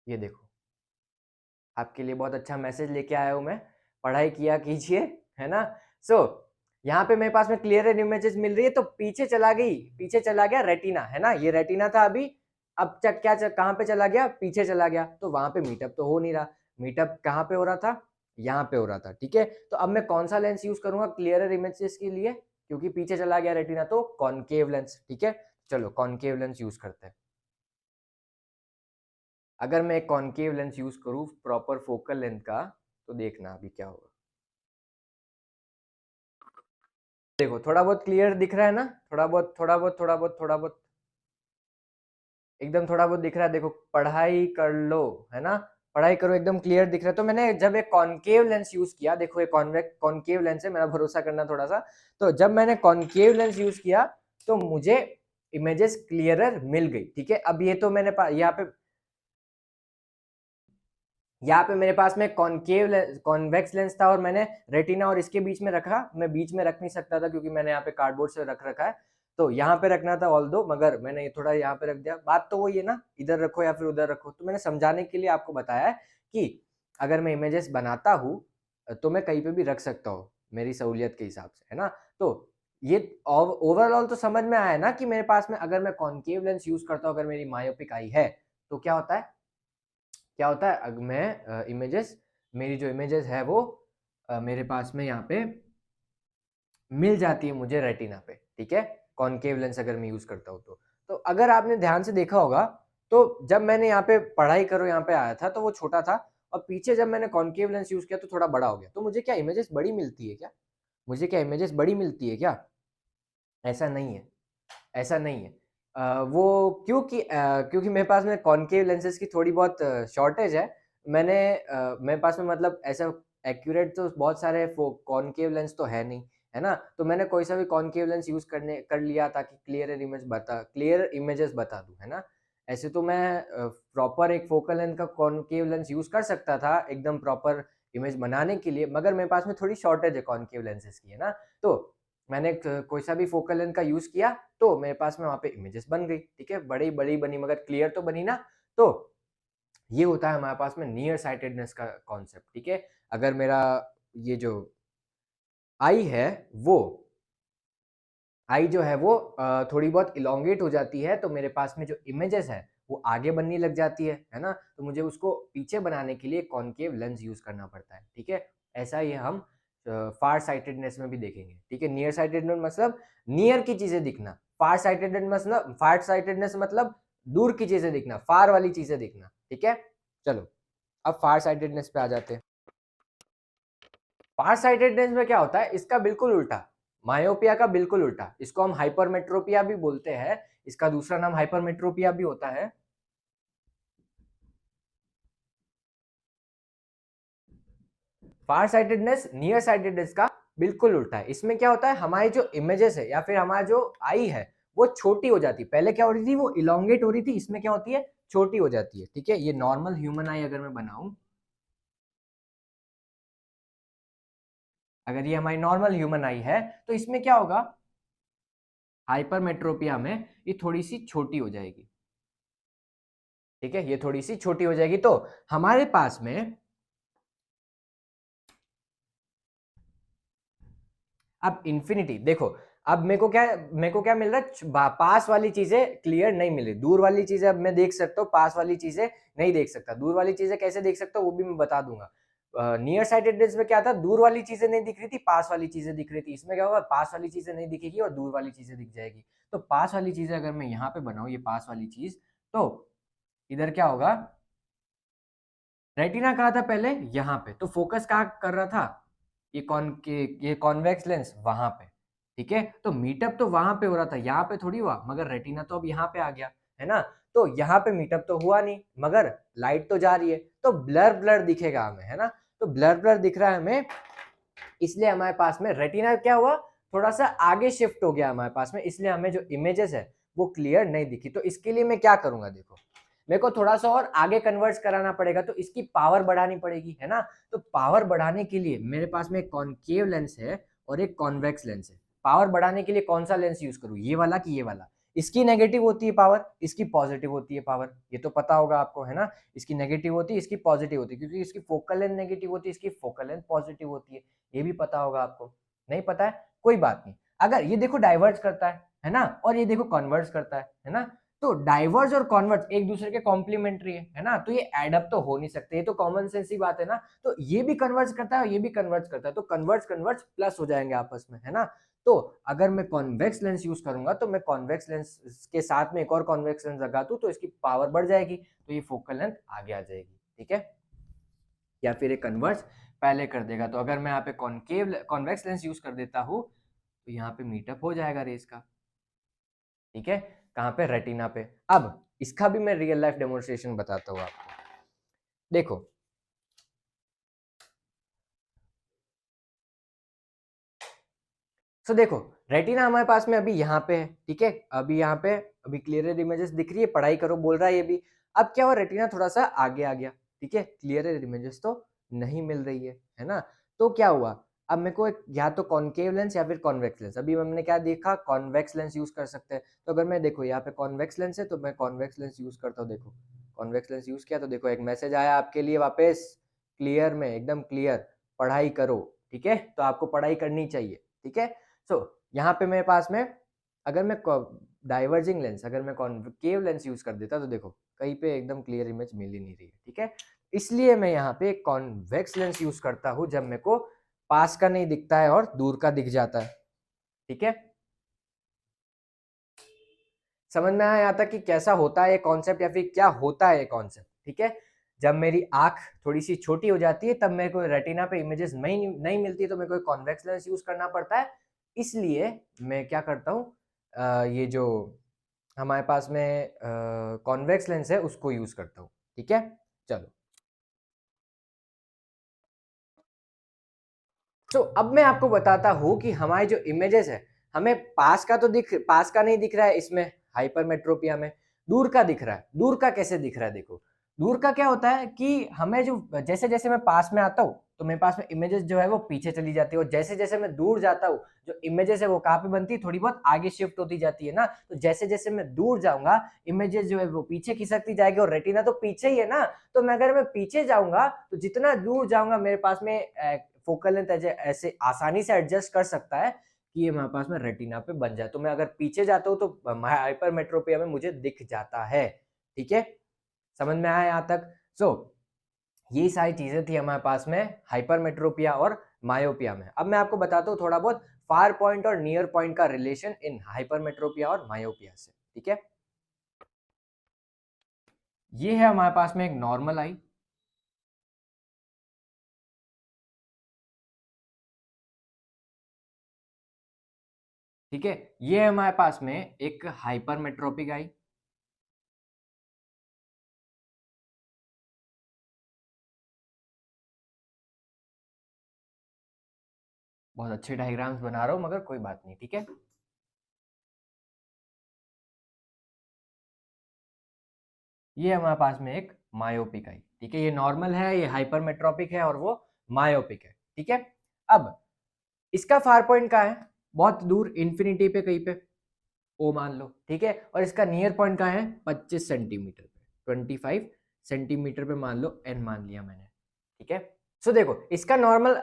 ये देखो, आपके लिए बहुत अच्छा मैसेज लेके आया हूँ मैं, पढ़ाई किया कीजिए, है ना। सो यहाँ पे मेरे पास में क्लियर इमेजेस मिल रही है, तो पीछे चला गई, पीछे चला गया रेटिना, है ना। ये रेटिना था अभी, अब कहाँ पे चला गया, पीछे चला गया। तो वहां पे मीटअप तो हो नहीं रहा। मीटअप कहाँ पे हो रहा था, यहाँ पे हो रहा था। ठीक है, तो अब मैं कौन सा लेंस यूज करूंगा क्लियर इमेजेस के लिए, क्योंकि पीछे चला गया रेटिना, तो कॉनकेव लेंस। ठीक है, चलो कॉनकेव लेंस यूज करते हैं। अगर मैं एक कॉनकेव लेंस यूज करूँ प्रॉपर फोकल लेंथ का, तो देखना अभी क्या होगा। देखो थोड़ा बहुत क्लियर दिख रहा है ना, थोड़ा बहुत थोड़ा बहुत थोड़ा बहुत थोड़ा बहुत, एकदम थोड़ा बहुत दिख रहा है। देखो पढ़ाई कर लो, है ना, पढ़ाई करो, एकदम क्लियर दिख रहा है। तो मैंने जब एक कॉनकेव लेंस यूज किया, देखो ये कॉन्वेक्स कॉनकेव लेंस है, मेरा भरोसा करना थोड़ा सा। तो जब मैंने कॉनकेव लेंस यूज किया तो मुझे इमेजेस क्लियरर मिल गई। ठीक है, अब ये तो मैंने यहाँ पे मेरे पास में कॉन्वेक्स लेंस था और मैंने रेटिना और इसके बीच में रखा। मैं बीच में रख नहीं सकता था क्योंकि मैंने यहाँ पे कार्डबोर्ड से रख रखा है, तो यहाँ पे रखना था ऑल दो, मगर मैंने ये थोड़ा यहाँ पे रख दिया। बात तो वही है ना, इधर रखो या फिर उधर रखो। तो मैंने समझाने के लिए आपको बताया है कि अगर मैं इमेजेस बनाता हूँ तो मैं कहीं पे भी रख सकता हूँ मेरी सहूलियत के हिसाब से, है ना। तो ये ओवरऑल तो समझ में आया ना कि मेरे पास में अगर मैं कॉनकेव लेंस यूज करता हूँ, अगर मेरी मायोपिक आई है तो क्या होता है, क्या होता है। अगर मैं इमेजेस, मेरी जो इमेजेस है वो मेरे पास में यहाँ पे मिल जाती है मुझे रेटिना पे। ठीक है, कॉनकेव लेंस अगर मैं यूज करता हूँ तो अगर आपने ध्यान से देखा होगा, तो जब मैंने यहाँ पे पढ़ाई करो यहाँ पे आया था तो वो छोटा था, और पीछे जब मैंने कॉनकेव लेंस यूज किया तो थोड़ा बड़ा हो गया। तो मुझे क्या इमेजेस बड़ी मिलती है क्या, मुझे क्या इमेजेस बड़ी मिलती है क्या? ऐसा नहीं है, ऐसा नहीं है। वो क्योंकि मेरे पास में कॉनकेव लेंसेज की थोड़ी बहुत शॉर्टेज है। मेरे पास में मतलब ऐसा एक्यूरेट तो बहुत सारे कॉनकेव लेंस तो है नहीं, है ना। तो मैंने कोई सा भी कॉनकेव लेंस यूज कर लिया ताकि क्लियर इमेजेस बता दूं, है ना। ऐसे तो मैं प्रॉपर एक फोकल लेंथ का कॉनकेव लेंस यूज कर सकता था एकदम प्रॉपर इमेज बनाने के लिए, मगर मेरे पास में थोड़ी शॉर्टेज है कॉनकेव लेंसेज की, है ना। तो मैंने कोई सा भी फोकल लेंथ का यूज किया तो मेरे पास में वहां पे इमेजेस बन गई। ठीक है, बड़ी बड़ी बनी मगर क्लियर तो बनी ना। तो ये होता है हमारे पास में नियर साइटेडनेस का कॉन्सेप्ट। ठीक है, अगर मेरा ये जो आई है वो आई जो है वो थोड़ी बहुत इलोंगेट हो जाती है, तो मेरे पास में जो इमेजेस है वो आगे बनने लग जाती है ना। तो मुझे उसको पीछे बनाने के लिए कॉनकेव लेंस यूज करना पड़ता है। ठीक है, ऐसा ही हम फार साइटेडनेस में भी देखेंगे। ठीक है, नियर साइटेडनेस मतलब नियर की चीजें दिखना, फार साइटेडनेस मतलब दूर की चीजें दिखना, फार वाली चीजें दिखना। ठीक है, चलो अब फार साइटेडनेस पे आ जाते हैं। फार साइटेडनेस में क्या होता है, इसका बिल्कुल उल्टा, मायोपिया का बिल्कुल उल्टा, इसको हम हाइपरमेट्रोपिया भी बोलते हैं, इसका दूसरा नाम हाइपरमेट्रोपिया भी होता है। फार साइटेडनेस नियर साइटेडनेस का बिल्कुल उल्टा है। इसमें क्या होता है, हमारी जो इमेजेस है या फिर हमारा जो आई है वो छोटी हो जाती है। पहले क्या हो रही थी, वो इलोंगेट हो रही थी, इसमें क्या होती है, छोटी हो जाती है। ठीक है, ये नॉर्मल ह्यूमन आई अगर मैं बनाऊं, अगर ये हमारी नॉर्मल ह्यूमन आई है तो इसमें क्या होगा, हाइपरमेट्रोपिया में ये थोड़ी सी छोटी हो जाएगी। ठीक है, ये थोड़ी सी छोटी हो जाएगी। तो हमारे पास में अब इंफिनिटी देखो, अब मेरे को क्या मिल रहा है, पास वाली चीजें क्लियर नहीं मिल रही, दूर वाली चीजें अब मैं देख सकता हूँ, पास वाली चीजें नहीं देख सकता। दूर वाली चीजें कैसे देख सकता हूँ वो भी मैं बता दूंगा। नियर साइटेडनेस में क्या था, दूर वाली चीजें नहीं दिख रही थी, पास वाली चीजें दिख रही थी। इसमें क्या होगा, पास वाली चीजें नहीं दिखेगी और दूर वाली चीजें दिख जाएगी। तो पास वाली चीजें अगर मैं यहाँ पे बनाऊं, ये पास वाली चीज, तो इधर क्या होगा, रेटिना कहा था पहले यहाँ पे, तो फोकस कहाँ कर रहा था, ये कॉन्वेक्स लेंस वहां पे। ठीक है, तो मीटअप तो वहां पे हो रहा था, यहाँ पे थोड़ी हुआ, मगर रेटिना तो अब यहाँ पे आ गया, है ना। तो यहाँ पे मीटअप तो हुआ नहीं, मगर लाइट तो जा रही है, तो ब्लर ब्लर दिखेगा हमें, है ना। तो ब्लर ब्लर दिख रहा है हमें, इसलिए हमारे पास में रेटिना क्या हुआ, थोड़ा सा आगे शिफ्ट हो गया हमारे पास में, इसलिए हमें जो इमेजेस है वो क्लियर नहीं दिखी। तो इसके लिए मैं क्या करूंगा, देखो मेरे को थोड़ा सा और आगे कन्वर्ट कराना पड़ेगा, तो इसकी पावर बढ़ानी पड़ेगी, है ना। तो पावर बढ़ाने के लिए मेरे पास में एक कॉनकेव लेंस है और एक कॉन्वेक्स लेंस है। पावर बढ़ाने के लिए कौन सा लेंस यूज करूं, ये वाला कि ये वाला। इसकी नेगेटिव होती है पावर, इसकी पॉजिटिव होती है पावर, ये तो पता होगा आपको, है ना। इसकी नेगेटिव होती है, इसकी पॉजिटिव होती है, क्योंकि इसकी फोकल लेंथ नेगेटिव होती है, इसकी फोकल लेंथ पॉजिटिव होती है। ये भी पता होगा आपको, नहीं पता है कोई बात नहीं। अगर ये देखो डाइवर्ज करता है ना, और ये देखो कन्वर्ज करता है ना। तो डाइवर्ज और कॉन्वर्ज एक दूसरे के कॉम्प्लीमेंट्री है ना, तो ये एडअप तो हो नहीं सकते, ये तो कॉमन सेंस ही बात है ना। तो ये भी कन्वर्ज करता है, ये भी कन्वर्ज करता है, तो कन्वर्ज कन्वर्ज प्लस हो जाएंगे आपस में, है ना। तो अगर मैं कॉन्वेक्स लेंस यूज करूंगा, तो मैं कॉन्वेक्स लेंस के साथ में एक और कॉन्वेक्स लेंस लगा दूं, तो इसकी पावर बढ़ जाएगी, तो ये फोकल लेंथ आगे आ जाएगी। ठीक है, या फिर ये कन्वर्ज पहले कर देगा। तो अगर मैं यहाँ पे कॉन्वेक्स लेंस यूज कर देता हूँ, तो यहाँ पे मीटअप हो जाएगा रेस का। ठीक है, कहाँ पे, रेटिना पे। अब इसका भी मैं रियल लाइफ डेमोन्स्ट्रेशन बताता हूँ आपको, देखो देखो रेटिना हमारे पास में अभी यहाँ पे है। ठीक है, अभी यहाँ पे अभी क्लियर इमेजेस दिख रही है, पढ़ाई करो बोल रहा है ये भी। अब क्या हुआ, रेटिना थोड़ा सा आगे आ गया। ठीक है, क्लियर इमेजेस तो नहीं मिल रही है ना। तो क्या हुआ, अब मेरे को या तो कॉनकेव लेंस या फिर कॉन्वेक्स लेंस, अभी हमने क्या देखा, कॉन्वेक्स लेंस यूज कर सकते हैं। तो अगर मैं देखो यहाँ पे कॉन्वेक्स लेंस है, तो मैं कॉन्वेक्स लेंस यूज करता हूँ। देखो कॉन्वेक्स लेंस यूज किया, तो देखो एक मैसेज आया आपके लिए वापस, क्लियर में, एकदम क्लियर, पढ़ाई करो। ठीक है, तो आपको पढ़ाई करनी चाहिए। ठीक है, सो यहाँ पे मेरे पास में, अगर मैं डाइवर्जिंग लेंस, अगर मैं कॉन्केव लेंस यूज कर देता, तो देखो कहीं पे एकदम क्लियर इमेज मिल ही नहीं रही है। ठीक है, इसलिए मैं यहाँ पे कॉन्वेक्स लेंस यूज करता हूँ, जब मेरे को पास का नहीं दिखता है और दूर का दिख जाता है। ठीक है, समझ में आया यहाँ तक कि कैसा होता है ये कॉन्सेप्ट, या फिर क्या होता है ये कॉन्सेप्ट। ठीक है, जब मेरी आंख थोड़ी सी छोटी हो जाती है, तब मेरे को रेटिना पे इमेजेस नहीं मिलती, तो मेरे को कॉन्वेक्स लेंस यूज करना पड़ता है। इसलिए मैं क्या करता हूँ, ये जो हमारे पास में कॉन्वेक्स लेंस है उसको यूज करता हूँ। ठीक है, चलो। तो अब मैं आपको बताता हूँ कि हमारे जो इमेजेस है, हमें पास का नहीं दिख रहा है इसमें, हाइपरमेट्रोपिया में दूर का दिख रहा है। दूर का कैसे दिख रहा है, देखो दूर का क्या होता है कि हमें जो, जैसे जैसे मैं पास में आता हूँ, तो मेरे पास में इमेजेस जो है वो पीछे चली जाती है, और जैसे जैसे मैं दूर जाता हूँ, जो इमेजेस है वो कहाँ पे बनती है, थोड़ी बहुत आगे शिफ्ट होती जाती है ना। तो जैसे जैसे मैं दूर जाऊंगा, इमेजेस जो है वो पीछे खिसकती जाएगी, और रेटिना तो पीछे ही है ना। तो मैं अगर मैं पीछे जाऊंगा, तो जितना दूर जाऊंगा, मेरे पास में फोकल लेंथ ऐसे आसानी से एडजस्ट कर सकता है कि ये हमारे पास में रेटिना पे बन जाए। तो मैं अगर पीछे जाता हूँ, तो हाइपरमेट्रोपिया में मुझे दिख जाता है। ठीक है, समझ में आया यहाँ तक। सो ये सारी चीजें थी हमारे पास में हाइपरमेट्रोपिया और मायोपिया में। अब मैं आपको बताता हूँ थोड़ा बहुत फार पॉइंट और नियर पॉइंट का रिलेशन इन हाइपरमेट्रोपिया और मायोपिया से। ठीक है, ये है हमारे पास में एक नॉर्मल आई, ठीक है, ये है हमारे पास में एक हाइपरमेट्रोपिक आई। बहुत अच्छे डायग्राम्स बना रहा हूं मगर कोई बात नहीं, ठीक है। ये हमारे पास में एक मायोपिक आई, ठीक है, ये नॉर्मल है, ये हाइपरमेट्रोपिक है और वो मायोपिक है, ठीक है। अब इसका फार पॉइंट कहाँ है? बहुत दूर इन्फिनिटी पे कहीं पे ओ मान लो, ठीक है। और इसका नियर पॉइंट कहाँ है? 25 सेंटीमीटर पे, 25 सेंटीमीटर पे मान लो, एन मान लिया मैंने, ठीक है। सो देखो इसका नॉर्मल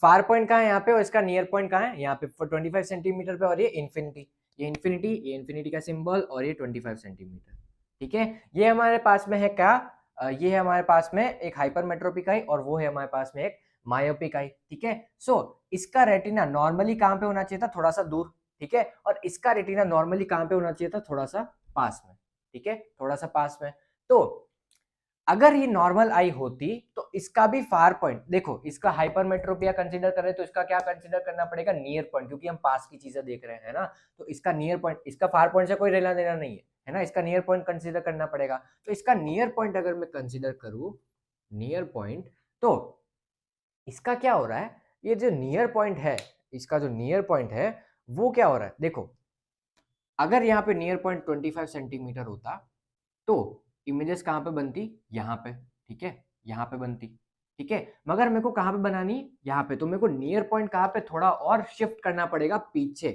फार पॉइंट कहाँ है यहाँ पे और इसका नियर पॉइंट कहाँ है यहाँ पे? 25 सेंटीमीटर पे और ये इन्फिनिटी, ये इन्फिनिटी का सिंबल और ये 25 सेंटीमीटर, ठीक है। ये हमारे पास में है क्या? ये है हमारे पास में एक हाइपरमेट्रोपिक आई और वो है हमारे पास में एक मायोपिक आई, ठीक है। सो इसका रेटिना नॉर्मली कहाँ पे होना चाहिए था? थोड़ा सा दूर, ठीक है। और इसका रेटिना नॉर्मली कहाँ पे होना चाहिए था? थोड़ा सा पास में, ठीक है, थोड़ा सा पास में। तो अगर ये नॉर्मल आई होती तो इसका भी फार पॉइंट देखो, इसका हाइपरमेट्रोपिया कंसीडर करें तो इसका क्या कंसीडर करना पड़ेगा? नियर पॉइंट, क्योंकि हम पास की चीजें देख रहे हैं ना। तो इसका नियर पॉइंट, इसका फार पॉइंट से कोई लेना देना नहीं है ना, इसका नियर पॉइंट कंसीडर करना पड़ेगा। तो इसका नियर पॉइंट अगर मैं कंसीडर करूं, नियर पॉइंट, तो इसका क्या हो रहा है? ये जो नियर पॉइंट है, इसका जो नियर पॉइंट है वो क्या हो रहा है? देखो अगर यहाँ पे नियर पॉइंट 25 सेंटीमीटर होता तो इमेजेस कहाँ पे बनती? यहाँ पे, ठीक है, यहाँ पे बनती, ठीक है। मगर मेरे को कहाँ पे बनानी? यहाँ पे। तो मेरे को नियर पॉइंट कहाँ पे थोड़ा और शिफ्ट करना पड़ेगा? पीछे,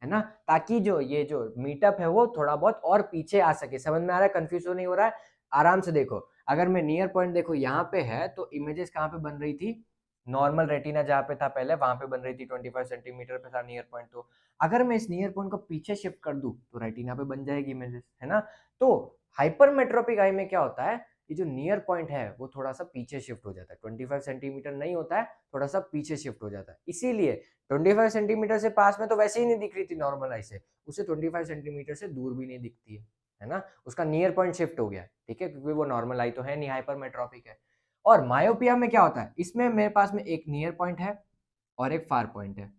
है ना, ताकि जो ये जो मीटअप है वो थोड़ा बहुत और पीछे आ सके। समझ में आ रहा है? कंफ्यूज तो नहीं हो रहा है? आराम से देखो, अगर मैं नियर पॉइंट देखो यहाँ पे है तो इमेजेस कहाँ पे बन रही थी? नॉर्मल रेटिना जहाँ पे था पहले वहां पे बन रही थी, 25 सेंटीमीटर पे था नियर पॉइंट। तो अगर मैं इस नियर पॉइंट को पीछे शिफ्ट कर दूं तो रेटिना पे बन जाएगी इमेजेस, है ना। तो हाइपरमेट्रोपिक आई में क्या होता है? ये जो नियर पॉइंट है वो थोड़ा सा पीछे शिफ्ट हो जाता है, 25 सेंटीमीटर नहीं होता है, थोड़ा सा पीछे शिफ्ट हो जाता है। इसीलिए 25 सेंटीमीटर से पास में तो वैसे ही नहीं दिख रही थी नॉर्मल आई से, उसे 25 सेंटीमीटर से दूर भी नहीं दिखती है ना। उसका नियर पॉइंट शिफ्ट हो गया, ठीक है, क्योंकि वो नॉर्मल आई तो है नहीं, हाइपरमेट्रोपिक है। और मायोपिया में क्या होता है? इसमें मेरे पास में एक नियर पॉइंट है और एक फार पॉइंट है,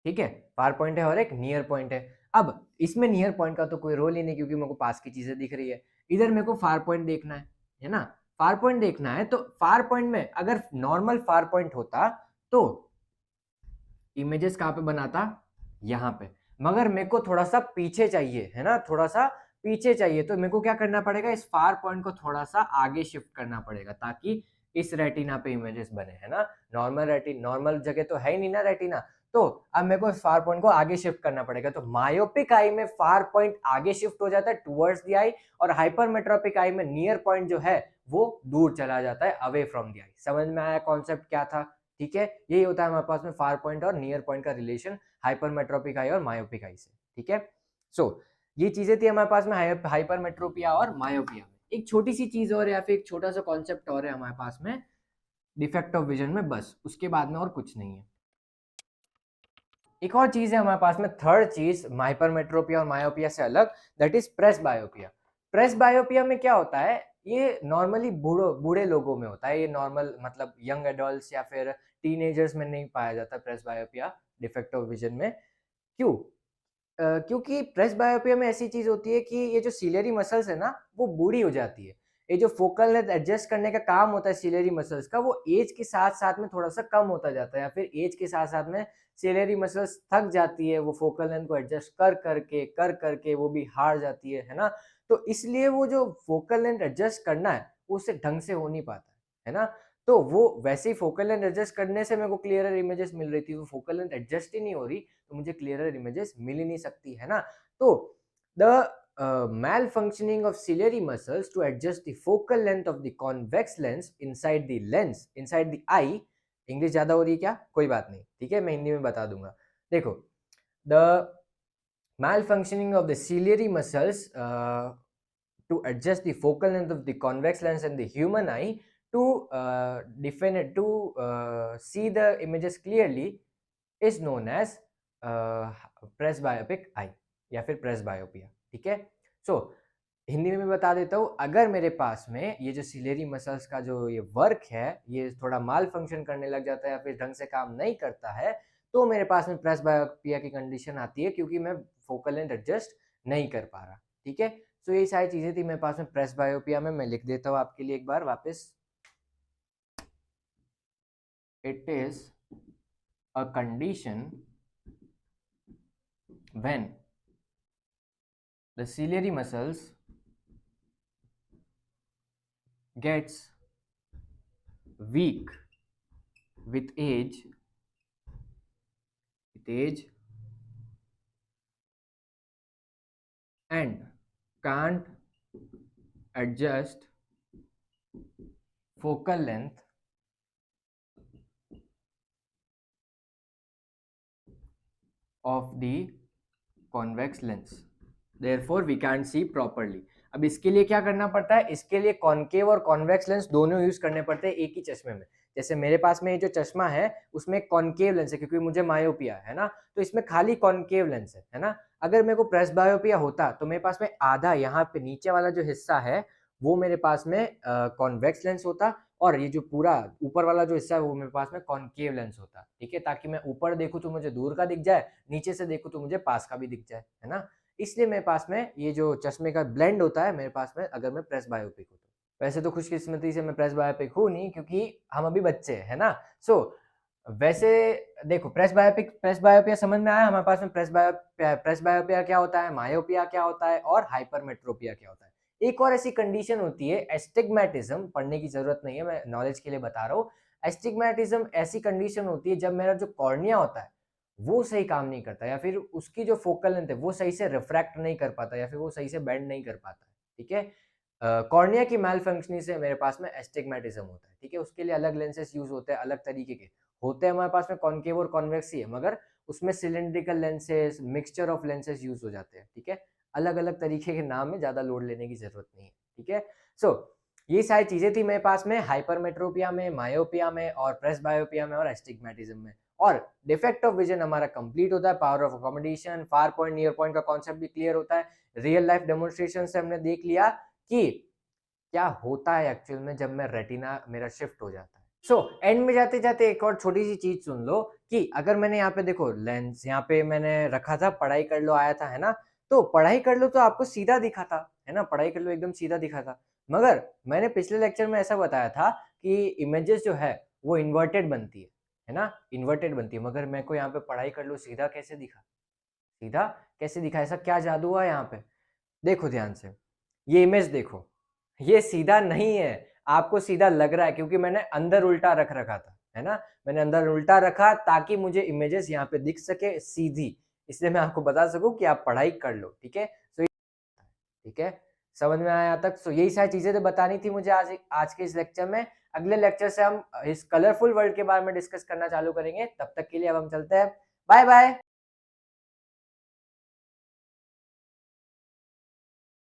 ठीक है, फार पॉइंट है और एक नियर पॉइंट है। अब इसमें नियर पॉइंट का तो कोई रोल ही नहीं, क्योंकि मेरे को पास की चीजें दिख रही है। इधर मेरे को फार पॉइंट देखना है ना। फार पॉइंट देखना है तो फार पॉइंट में अगर नॉर्मल फार पॉइंट होता तो इमेजेस कहाँ पे बनाता? यहाँ पे। मगर मेरे को थोड़ा सा पीछे चाहिए, है ना, थोड़ा सा पीछे चाहिए, तो मेरे को क्या करना पड़ेगा? इस फार पॉइंट को थोड़ा सा आगे शिफ्ट करना पड़ेगा ताकि इस रेटिना पे इमेजेस बने, है ना। नॉर्मल जगह तो है ही नहीं ना रेटिना, तो अब मेरे को इस फार पॉइंट को आगे शिफ्ट करना पड़ेगा। तो मायोपिक आई में फार पॉइंट आगे शिफ्ट हो जाता है टुवर्ड्स द आई, और हाइपरमेट्रोपिक आई में नियर पॉइंट जो है वो दूर चला जाता है, अवे फ्रॉम द आई। समझ में आया कॉन्सेप्ट क्या था? ठीक है, यही होता है हमारे पास में फार पॉइंट और नियर पॉइंट का रिलेशन हाइपरमेट्रोपिक आई और मायोपिक आई से, ठीक है। सो ये चीजें थी हमारे पास में हाइपरमेट्रोपिया और मायोपिया में। एक छोटी सी चीज और या फिर एक छोटा सा कॉन्सेप्ट और है हमारे पास में डिफेक्ट ऑफ विजन में, बस उसके बाद में और कुछ नहीं है। एक और चीज है हमारे पास में, थर्ड चीज हाइपरमेट्रोपिया और मायोपिया से अलग, दैट इज प्रेस बायोपिया। प्रेस बायोपिया में क्या होता है? ये नॉर्मली बूढ़े लोगों में होता है, ये नॉर्मल मतलब यंग एडल्ट्स या फिर टीनेजर्स में नहीं पाया जाता प्रेस बायोपिया, डिफेक्ट ऑफ विजन में। क्यों? क्योंकि प्रेस बायोपिया में ऐसी चीज होती है कि ये जो सिलियरी मसल्स है ना वो बूढ़ी हो जाती है। ये जो फोकल लेंथ एडजस्ट करने का काम होता है सिलियरी मसल्स का, वो एज के साथ साथ में थोड़ा सा कम होता जाता है, या फिर एज के साथ साथ में सिलियरी मसल्स थक जाती है, वो फोकल लेंथ को एडजस्ट कर करके वो भी हार जाती है ना। तो इसलिए वो जो फोकल लेंथ एडजस्ट करना है वो उससे ढंग से हो नहीं पाता है ना। तो वो वैसे ही फोकल लेंथ एडजस्ट करने से मेरे को क्लियरर इमेजेस मिल रही थी, वो फोकल लेंथ एडजस्ट ही नहीं हो रही तो मुझे क्लियरर इमेजेस मिल ही नहीं सकती, है ना। तो the malfunctioning of ciliary muscles to adjust the focal length of the convex lens inside the eye। English ज्यादा हो रही है क्या? कोई बात नहीं, ठीक है, मैं हिंदी में बता दूंगा। देखो, the malfunctioning of the ciliary muscles to adjust the focal length of the convex lens in the human eye to see the images clearly is known as presbyopic eye या फिर presbyopia, ठीक है। सो हिंदी में भी बता देता हूँ, अगर मेरे पास में ये जो सिलेरी मसल्स का जो ये वर्क है ये थोड़ा माल फंक्शन करने लग जाता है या फिर ढंग से काम नहीं करता है, तो मेरे पास में प्रेस बायोपिया की कंडीशन आती है, क्योंकि मैं फोकल लेंथ एडजस्ट नहीं कर पा रहा। ठीक है, तो यही सारी चीजें थी मेरे पास में प्रेस बायोपिया में। मैं लिख देता हूँ आपके लिए एक बार वापस। It is a condition when the ciliary muscles gets weak with age and can't adjust focal length of the convex lens, therefore we can't see properly। अब इसके लिए क्या करना पड़ता है, इसके लिए कॉनकेव और कॉन्वेक्स लेंस दोनों यूज करने पड़ते हैं एक ही चश्मे में। जैसे मेरे पास में ये जो चश्मा है उसमें कॉनकेव लेंस है, क्योंकि मुझे मायोपिया है ना, तो इसमें खाली कॉनकेव लेंस है ना। अगर मेरे को प्रेस बायोपिया होता तो मेरे पास में आधा यहाँ पे नीचे वाला जो हिस्सा है वो मेरे पास में कॉन्वेक्स लेंस होता, और ये जो पूरा ऊपर वाला जो हिस्सा है वो मेरे पास में कॉनकेव लेंस होता। ठीक है, ताकि मैं ऊपर देखूं तो मुझे दूर का दिख जाए, नीचे से देखूं तो मुझे पास का भी दिख जाए, है ना। इसलिए मेरे पास में ये जो चश्मे का ब्लेंड होता है मेरे पास में, अगर मैं प्रेस बायोपिक हूँ तो। वैसे तो खुशकिस्मती से मैं प्रेस बायोपिक हूँ नहीं, क्योंकि हम अभी बच्चे हैं ना। सो वैसे देखो, प्रेस बायोपिया समझ में आया हमारे पास में। प्रेस बायोपिया क्या होता है, मायोपिया क्या होता है, और हाइपरमेट्रोपिया क्या होता है। एक और ऐसी कंडीशन होती है एस्टिग्मेटिज्म, पढ़ने की जरूरत नहीं है, मैं नॉलेज के लिए बता रहा हूँ। एस्टिग्मेटिज्म ऐसी कंडीशन होती है जब मेरा जो कॉर्निया होता है वो सही काम नहीं करता, या फिर उसकी जो फोकल लेंथ है वो सही से रिफ्रैक्ट नहीं कर पाता, या फिर वो सही से बेंड नहीं कर पाता। ठीक है, कॉर्निया की मैल फंक्शनिंग से मेरे पास में एस्टिग्मेटिज्म होता है। ठीक है, उसके लिए अलग लेंसेज यूज होते हैं, अलग तरीके के होते हैं हमारे पास में, कॉनकेव और कॉन्वेक्स ही है, मगर उसमें cylindrical lenses, mixture of lenses use हो जाते हैं। ठीक है, अलग अलग तरीके के नाम में, ज्यादा लोड लेने की जरूरत नहीं है। ठीक है, सो ये सारी चीजें थी मेरे पास में हाइपरमेट्रोपिया में, मायोपिया में, और प्रेस बायोपिया में, और एस्टिग्मेटिज्म में। और डिफेक्ट ऑफ विजन हमारा कंप्लीट होता है, power of accommodation, far point, near point का कॉन्सेप्ट भी क्लियर होता है। रियल लाइफ डेमोन्स्ट्रेशन से हमने देख लिया कि क्या होता है एक्चुअल में जब मैं रेटिना मेरा शिफ्ट हो जाता है। सो एंड में जाते जाते एक और छोटी सी चीज सुन लो कि अगर मैंने यहाँ पे देखो लेंस यहाँ पे मैंने रखा था, पढ़ाई कर लो आया था, है ना। तो पढ़ाई कर लो तो आपको सीधा दिखा था, है ना, पढ़ाई कर लो एकदम सीधा दिखा था। मगर मैंने पिछले लेक्चर में ऐसा बताया था कि इमेजेस जो है वो इन्वर्टेड बनती है ना, इन्वर्टेड बनती है। मगर मेरे को यहाँ पे पढ़ाई कर लो सीधा कैसे दिखा, सीधा कैसे दिखा, ऐसा क्या जादू हुआ यहाँ पे। देखो ध्यान से, ये इमेज देखो, ये सीधा नहीं है, आपको सीधा लग रहा है क्योंकि मैंने अंदर उल्टा रख रखा था, है ना। मैंने अंदर उल्टा रखा ताकि मुझे इमेजेस यहाँ पे दिख सके सीधी, इसलिए मैं आपको बता सकूं कि आप पढ़ाई कर लो। ठीक है, तो ठीक है, समझ में आया तक। सो यही सारी चीजें तो बतानी थी मुझे आज के इस लेक्चर में। अगले लेक्चर से हम इस कलरफुल वर्ल्ड के बारे में डिस्कस करना चालू करेंगे। तब तक के लिए अब हम चलते हैं, बाय बाय।